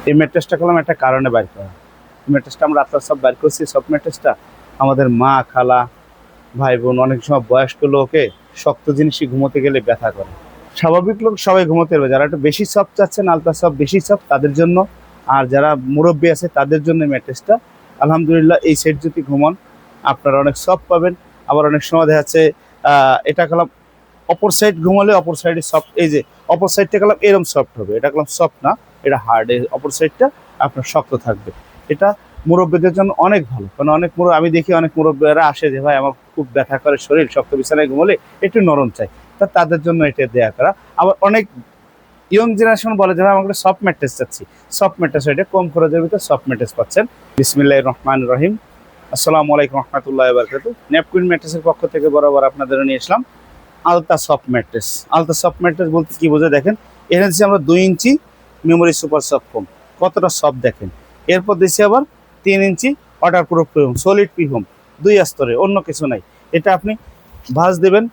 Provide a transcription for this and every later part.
এই ম্যাট্রেসটা করলাম একটা কারণে বাইর করা। এই ম্যাট্রেসটা আমরা আত্মার সব বাইর করছি। সব ম্যাট্রেসটা আমাদের মা, খালা, ভাই বোন, অনেক সময় বয়স্ক লোকে শক্ত জিনিসই ঘুমোতে গেলে ব্যথা করে। স্বাভাবিক লোক সবাই ঘুমোতে পারবে, যারা একটু বেশি সফট চাচ্ছেন, আলতা সফট বেশি সফট তাদের জন্য, আর যারা মুরব্বী আছে তাদের জন্য ম্যাট্রেসটা। আলহামদুলিল্লাহ এই সেট যদি ঘুমান আপনারা অনেক সফট পাবেন। আবার অনেক সময় দেখা যাচ্ছে এটা করলাম অপর সাইড ঘুমালে অপর সাইডে সফট, এই যে অপর সাইডটা করলাম এরকম সফট হবে, এটা করলাম সফট না, এটা হার্ড। এই অপর সাইডটা আপনার শক্ত থাকবে। এটা মুরব্বীদের জন্য অনেক ভালো, কারণ অনেক আমি দেখি অনেক মুরব্বীরা আসে যে ভাই আমার খুব ব্যথা করে শরীর, শক্ত বিছানায় ঘুমলে একটু নরম চাই, তা তাদের জন্য এটা দেয়া করা। আবার অনেক ইয়ং জেনারেশন বলে যে ভাই আমাকে সফট ম্যাট্রেস চাচ্ছি, সফট ম্যাট্রেস, এটা কম খরচের ভিতরে সফট ম্যাট্রেস পাচ্ছেন। বিসমিল্লাহির রহমানির রহিম। আসসালামু আলাইকুম রহমতুল্লাহি ওয়া বারাকাতুহু। ন্যাপকুইন ম্যাট্রেসের পক্ষ থেকে বরাবর আপনাদের নিয়ে আসলাম আলতা সফট ম্যাট্রেস। আলতা সফট ম্যাট্রেস বলতে কি বোঝে দেখেন, এখানে দিচ্ছি আমরা 2 ইঞ্চি মেমোরি সুপার সফট ফোম, কতটা সফট দেখেন। এরপর দিচ্ছি আবার 3 ইঞ্চি ওয়াটার প্রুফ পিফোম, সলিড পিফোম, 2 স্তরে, অন্য কিছু নাই। এটা আপনি ভাঁজ দেবেন,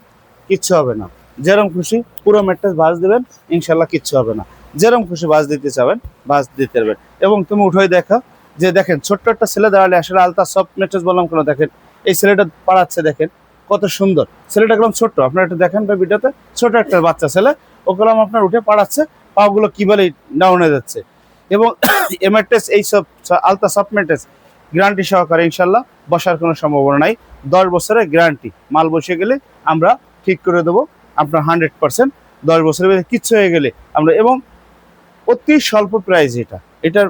কিচ্ছু হবে না। যেরকম খুশি পুরো ম্যাট্রেস ভাঁজ দেবেন, ইনশাল্লাহ কিচ্ছু হবে না। যেরকম খুশি ভাঁজ দিতে চাবেন ভাঁজ দিতে পারবেন। এবং তুমি উঠোই দেখা যে দেখেন ছোট্ট একটা ছেলে দাঁড়ালে, আসলে আলতা সফট ম্যাট্রেস বললাম কেন, দেখেন এই ছেলেটা পাড়াচ্ছে, দেখেন কত সুন্দর। ছেলেটা কলম ছোট্ট, আপনারা একটু দেখেন বা ভিডিওতে, ছোট একটা বাচ্চা ছেলে, ও কলম আপনার উঠে পাড়াচ্ছে, পাগুলো কি বলে ডাউন হয়ে যাচ্ছে। এবং এই ম্যাট্রেস, এই সব আলতা সফট ম্যাট্রেস গ্যারান্টি সহকারে ইনশাল্লাহ, বসার কোনো সম্ভাবনা নাই। 10 বছরের গ্যারান্টি, মাল বসে গেলে আমরা ঠিক করে দেবো আপনার 100%। 10 বছরের ভিতরে কিচ্ছু হয়ে গেলে আমরা, এবং অতি স্বল্প প্রাইস। এটার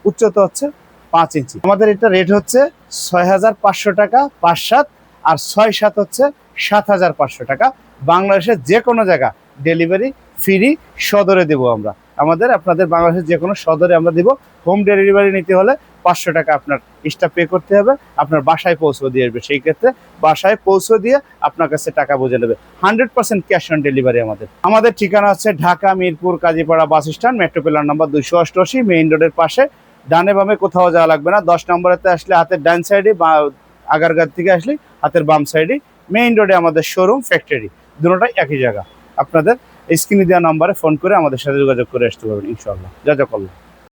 উচ্চতা হচ্ছে 5 ইঞ্চি। আমাদের এটা রেট হচ্ছে 6,500 টাকা 5/7, আর 6/7 হচ্ছে 7,500 টাকা। বাংলাদেশের যে কোনো জায়গা ডেলিভারি ফ্রি, সদরে দেবো আমরা। আপনাদের বাংলাদেশের যে কোনো সদরে আমরা দেবো। হোম ডেলিভারি নিতে হলে 500 টাকা আপনার এক্সট্রা পে করতে হবে, আপনার বাসায় পৌঁছে দিয়ে আসবে। সেই ক্ষেত্রে বাসায় পৌঁছে দিয়ে আপনার কাছে টাকা বুঝে নেবে। 100% ক্যাশ অন ডেলিভারি আমাদের ঠিকানা হচ্ছে Dhaka Mirpur Kazipara bus stand, metro pillar number 288, main রোডের পাশে। ডানে বামে কোথাও যাওয়া লাগবে না। 10 নম্বরেতে আসলে হাতের ডান সাইডে, বা আগারগাঁ থেকে আসলে হাতের বাম সাইডে মেইন রোডে আমাদের শোরুম, ফ্যাক্টরি, দুটোটাই একই জায়গা। আপনাদের স্ক্রিনে দেওয়া নাম্বারে ফোন করে আমাদের সাথে যোগাযোগ করে আসতে পারবেন ইনশাআল্লাহ। জাযাকাল্লাহ।